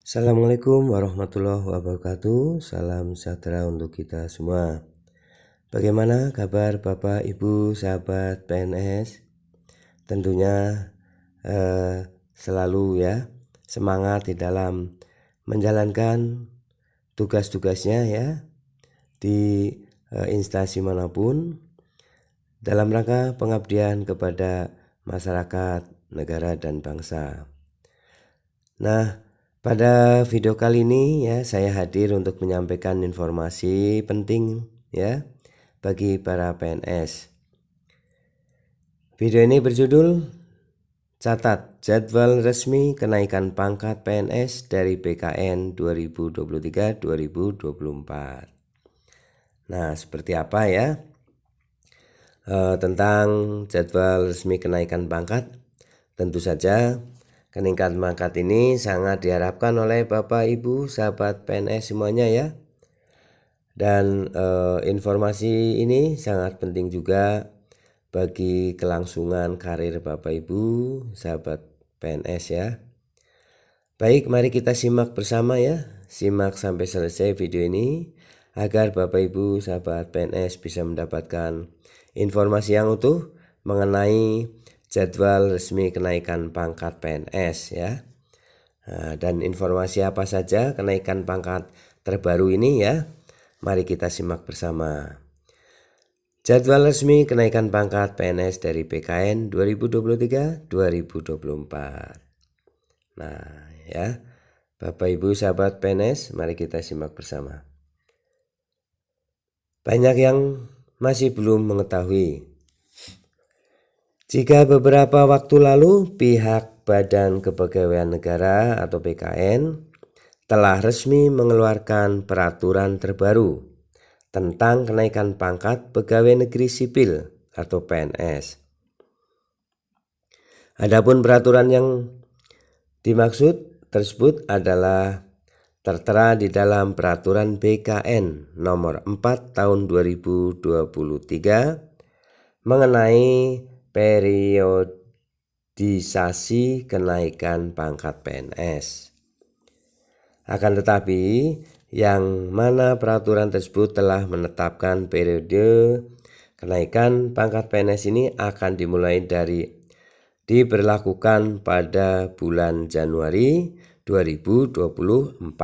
Assalamualaikum warahmatullahi wabarakatuh. Salam sejahtera untuk kita semua. Bagaimana kabar Bapak, Ibu, sahabat PNS? Tentunya selalu ya semangat di dalam menjalankan tugas-tugasnya ya di instansi manapun dalam rangka pengabdian kepada masyarakat, negara, dan bangsa. Nah, pada video kali ini ya saya hadir untuk menyampaikan informasi penting ya bagi para PNS. Video ini berjudul Catat Jadwal Resmi Kenaikan Pangkat PNS dari BKN 2023-2024. Nah, seperti apa ya tentang jadwal resmi kenaikan pangkat? Tentu saja kenaikan pangkat ini sangat diharapkan oleh Bapak, Ibu, sahabat PNS semuanya ya. Dan informasi ini sangat penting juga bagi kelangsungan karir Bapak, Ibu, sahabat PNS ya. Baik, mari kita simak bersama ya. Simak sampai selesai video ini agar Bapak, Ibu, sahabat PNS bisa mendapatkan informasi yang utuh mengenai jadwal resmi kenaikan pangkat PNS ya. Nah, dan informasi apa saja kenaikan pangkat terbaru ini ya, mari kita simak bersama. Jadwal resmi kenaikan pangkat PNS dari BKN 2023-2024. Nah ya, Bapak, Ibu, sahabat PNS, mari kita simak bersama. Banyak yang masih belum mengetahui jika beberapa waktu lalu pihak Badan Kepegawaian Negara atau BKN telah resmi mengeluarkan peraturan terbaru tentang kenaikan pangkat pegawai negeri sipil atau PNS. Adapun peraturan yang dimaksud tersebut adalah tertera di dalam peraturan BKN nomor 4 tahun 2023 mengenai periodisasi kenaikan pangkat PNS. Akan tetapi, yang mana peraturan tersebut telah menetapkan periode kenaikan pangkat PNS ini akan dimulai dari diberlakukan pada bulan Januari 2024.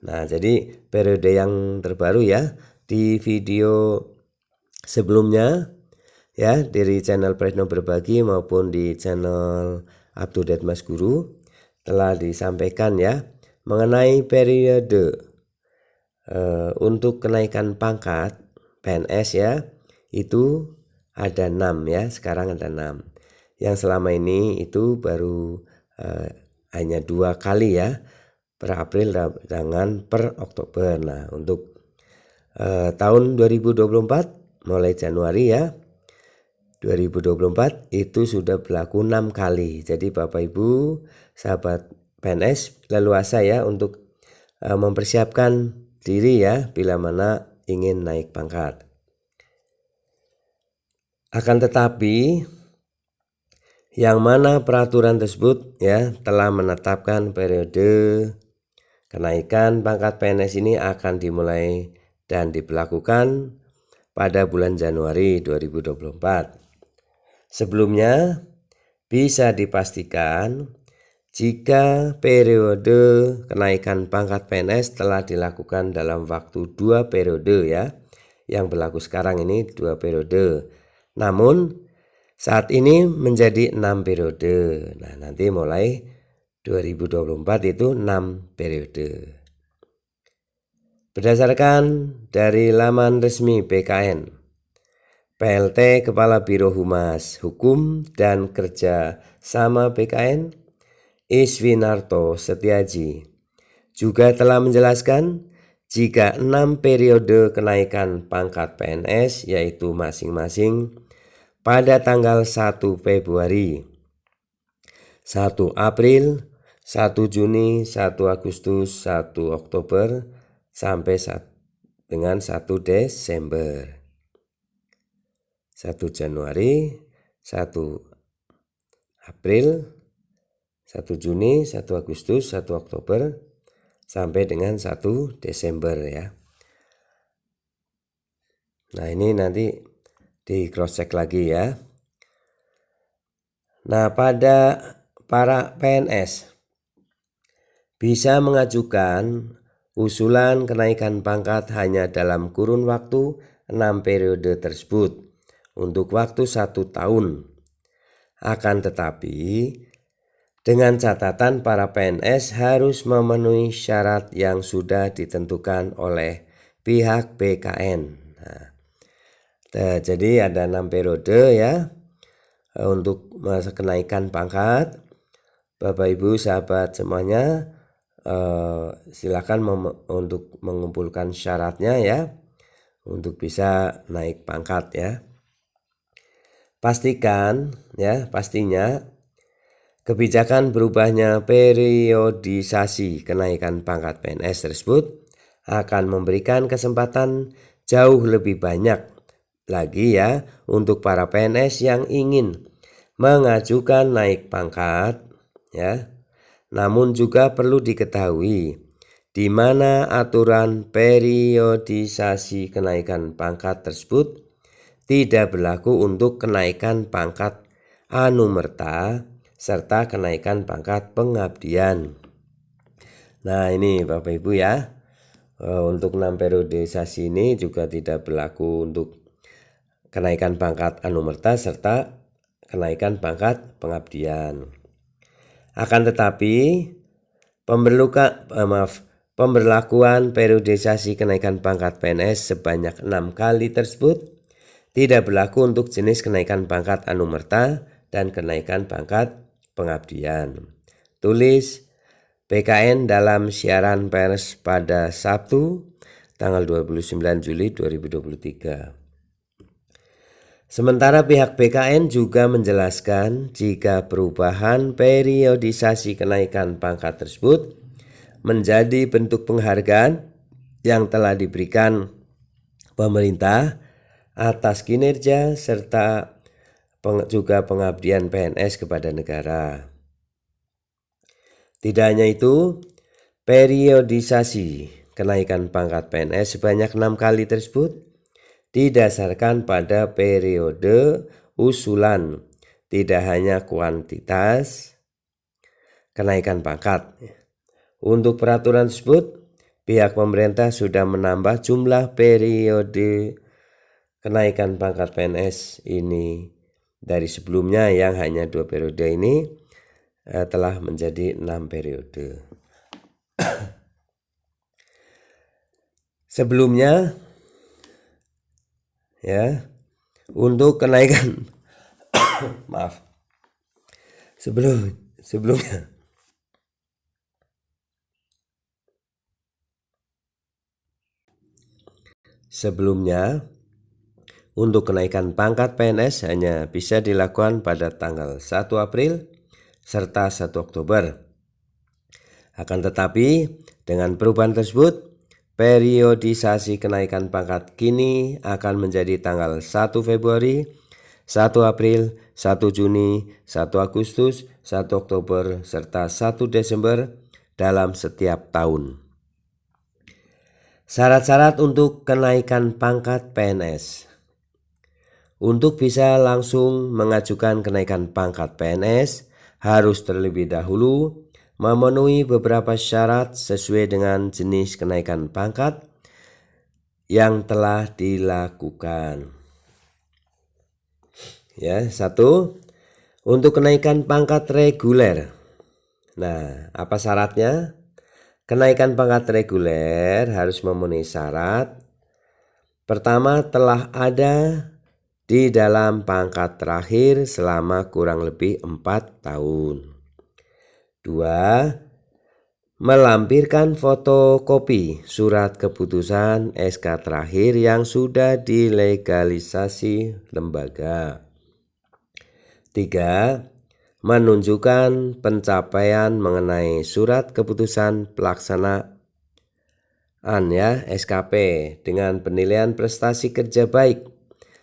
Nah, jadi periode yang terbaru ya, di video sebelumnya ya dari channel Presno Berbagi maupun di channel Up to Date Mas Guru telah disampaikan ya mengenai periode untuk kenaikan pangkat PNS ya, itu ada 6 ya, sekarang ada 6. Yang selama ini itu baru hanya 2 kali ya, per April dengan per Oktober. Nah, untuk tahun 2024 mulai Januari ya 2024 itu sudah berlaku 6 kali. Jadi Bapak, Ibu, sahabat PNS leluasa ya untuk mempersiapkan diri ya bila mana ingin naik pangkat. Akan tetapi yang mana peraturan tersebut ya telah menetapkan periode kenaikan pangkat PNS ini akan dimulai dan diberlakukan pada bulan Januari 2024. Sebelumnya bisa dipastikan jika periode kenaikan pangkat PNS telah dilakukan dalam waktu 2 periode ya. Yang berlaku sekarang ini 2 periode. Namun saat ini menjadi 6 periode. Nah, nanti mulai 2024 itu 6 periode. Berdasarkan dari laman resmi BKN, PLT Kepala Biro Humas Hukum dan Kerja Sama BKN Iswinarto Setiaji juga telah menjelaskan jika 6 periode kenaikan pangkat PNS yaitu masing-masing pada tanggal 1 Februari, 1 April, 1 Juni, 1 Agustus, 1 Oktober sampai dengan 1 Desember. 1 Januari, 1 April, 1 Juni, 1 Agustus, 1 Oktober, sampai dengan 1 Desember ya. Nah ini nanti di cross check lagi ya. Nah pada para PNS bisa mengajukan usulan kenaikan pangkat hanya dalam kurun waktu 6 periode tersebut untuk waktu 1 tahun. Akan tetapi dengan catatan para PNS harus memenuhi syarat yang sudah ditentukan oleh pihak BKN. Nah, jadi ada 6 periode ya untuk masa kenaikan pangkat. Bapak Ibu sahabat semuanya silakan untuk mengumpulkan syaratnya ya untuk bisa naik pangkat ya. Pastinya kebijakan berubahnya periodisasi kenaikan pangkat PNS tersebut akan memberikan kesempatan jauh lebih banyak lagi ya untuk para PNS yang ingin mengajukan naik pangkat ya. Namun juga perlu diketahui di mana aturan periodisasi kenaikan pangkat tersebut tidak berlaku untuk kenaikan pangkat anumerta serta kenaikan pangkat pengabdian. Nah ini Bapak Ibu ya, untuk 6 periodisasi ini juga tidak berlaku untuk kenaikan pangkat anumerta serta kenaikan pangkat pengabdian. Akan tetapi pemberlakuan periodisasi kenaikan pangkat PNS sebanyak 6 kali tersebut tidak berlaku untuk jenis kenaikan pangkat anumerta dan kenaikan pangkat pengabdian. Tulis BKN dalam siaran pers pada Sabtu tanggal 29 Juli 2023. Sementara pihak BKN juga menjelaskan jika perubahan periodisasi kenaikan pangkat tersebut menjadi bentuk penghargaan yang telah diberikan pemerintah atas kinerja serta juga pengabdian PNS kepada negara. Tidak hanya itu, periodisasi kenaikan pangkat PNS sebanyak 6 kali tersebut didasarkan pada periode usulan, tidak hanya kuantitas kenaikan pangkat. Untuk peraturan tersebut, pihak pemerintah sudah menambah jumlah periode kenaikan pangkat PNS ini dari sebelumnya yang hanya 2 periode ini telah menjadi 6 periode. Sebelumnya ya, untuk kenaikan Sebelumnya untuk kenaikan pangkat PNS hanya bisa dilakukan pada tanggal 1 April serta 1 Oktober. Akan tetapi dengan perubahan tersebut, periodisasi kenaikan pangkat kini akan menjadi tanggal 1 Februari, 1 April, 1 Juni, 1 Agustus, 1 Oktober, serta 1 Desember dalam setiap tahun. Syarat-syarat untuk kenaikan pangkat PNS. Untuk bisa langsung mengajukan kenaikan pangkat PNS, harus terlebih dahulu memenuhi beberapa syarat sesuai dengan jenis kenaikan pangkat yang telah dilakukan. Ya, 1. Untuk kenaikan pangkat reguler. Nah, apa syaratnya? Kenaikan pangkat reguler harus memenuhi syarat. Pertama, telah ada di dalam pangkat terakhir selama kurang lebih 4 tahun. 2. Melampirkan fotokopi surat keputusan SK terakhir yang sudah dilegalisasi lembaga. 3. Menunjukkan pencapaian mengenai surat keputusan pelaksanaan ya SKP dengan penilaian prestasi kerja baik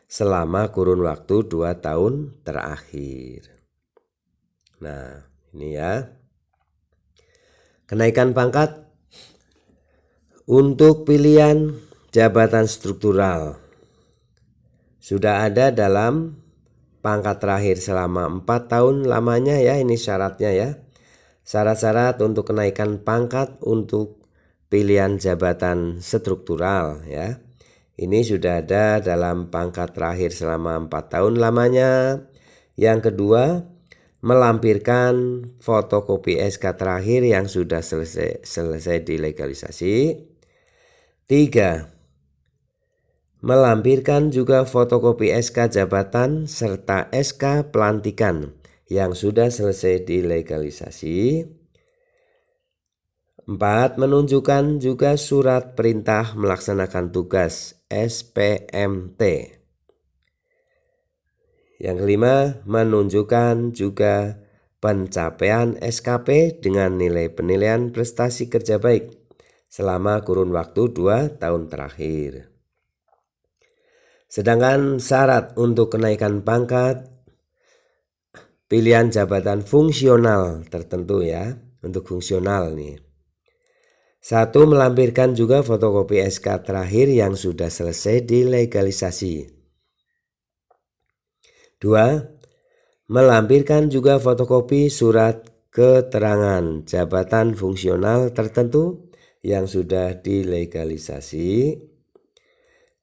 selama kurun waktu 2 tahun terakhir. Nah Ini ya. Kenaikan pangkat untuk pilihan jabatan struktural sudah ada dalam pangkat terakhir selama 4 tahun lamanya ya, ini syaratnya ya. Syarat-syarat untuk kenaikan pangkat untuk pilihan jabatan struktural ya. Ini sudah ada dalam pangkat terakhir selama 4 tahun lamanya. Yang kedua, melampirkan fotokopi SK terakhir yang sudah selesai dilegalisasi. 3. Melampirkan juga fotokopi SK jabatan serta SK pelantikan yang sudah selesai dilegalisasi. 4. Menunjukkan juga surat perintah melaksanakan tugas SPMT. Yang kelima, menunjukkan juga pencapaian SKP dengan nilai penilaian prestasi kerja baik selama kurun waktu 2 tahun terakhir. Sedangkan syarat untuk kenaikan pangkat pilihan jabatan fungsional tertentu ya, untuk fungsional nih. 1. Melampirkan juga fotokopi SK terakhir yang sudah selesai dilegalisasi. 2. Melampirkan juga fotokopi surat keterangan jabatan fungsional tertentu yang sudah dilegalisasi.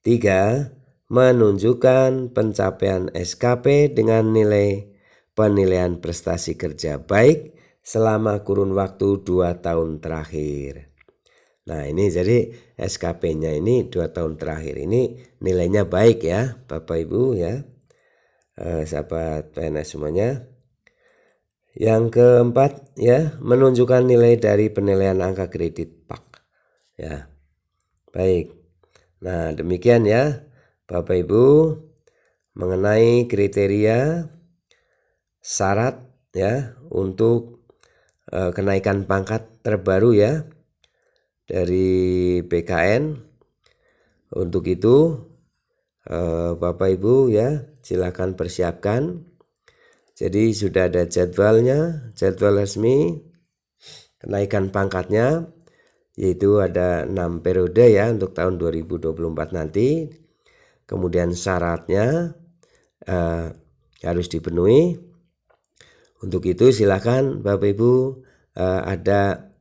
3. Menunjukkan pencapaian SKP dengan nilai penilaian prestasi kerja baik selama kurun waktu 2 tahun terakhir. Nah ini jadi SKP-nya ini 2 tahun terakhir ini nilainya baik ya Bapak Ibu ya. Sahabat PNS semuanya. Yang keempat ya, menunjukkan nilai dari penilaian angka kredit PAK ya. Baik. Nah demikian ya Bapak Ibu mengenai kriteria syarat ya untuk kenaikan pangkat terbaru ya dari BKN. Untuk itu Bapak Ibu ya silakan persiapkan. Jadi sudah ada jadwalnya, jadwal resmi kenaikan pangkatnya, yaitu ada 6 periode ya untuk tahun 2024 nanti. Kemudian syaratnya harus dipenuhi. Untuk itu silakan Bapak Ibu ada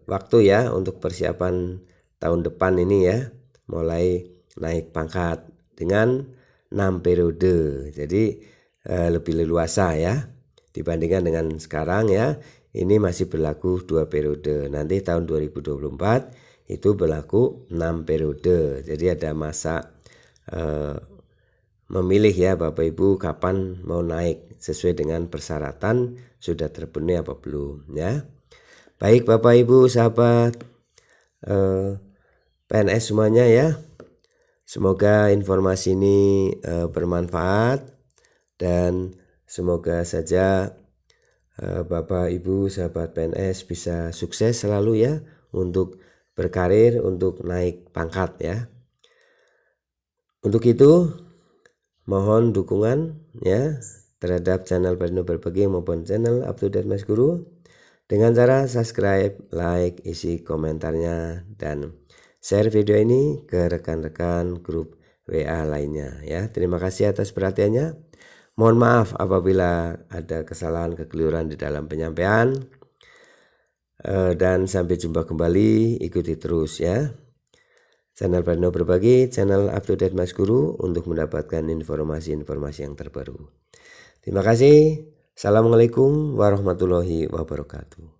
waktu ya untuk persiapan tahun depan ini ya, mulai naik pangkat dengan 6 periode. Jadi lebih leluasa ya dibandingkan dengan sekarang ya. Ini masih berlaku 2 periode. Nanti tahun 2024 itu berlaku 6 periode. Jadi ada masa memilih ya Bapak Ibu kapan mau naik sesuai dengan persyaratan sudah terpenuhi apa belum ya. Baik Bapak Ibu sahabat PNS semuanya ya. Semoga informasi ini bermanfaat dan semoga saja Bapak Ibu sahabat PNS bisa sukses selalu ya untuk berkarir, untuk naik pangkat ya. Untuk itu mohon dukungan ya terhadap channel Pradino Berbagi maupun channel Up to Date Mas Guru dengan cara subscribe, like, isi komentarnya dan share video ini ke rekan-rekan grup WA lainnya ya. Terima kasih atas perhatiannya. Mohon maaf apabila ada kesalahan kekeliruan di dalam penyampaian. Dan sampai jumpa kembali, ikuti terus ya channel Pradino Berbagi, channel Up to Date Mas Guru untuk mendapatkan informasi-informasi yang terbaru. Terima kasih. Assalamualaikum warahmatullahi wabarakatuh.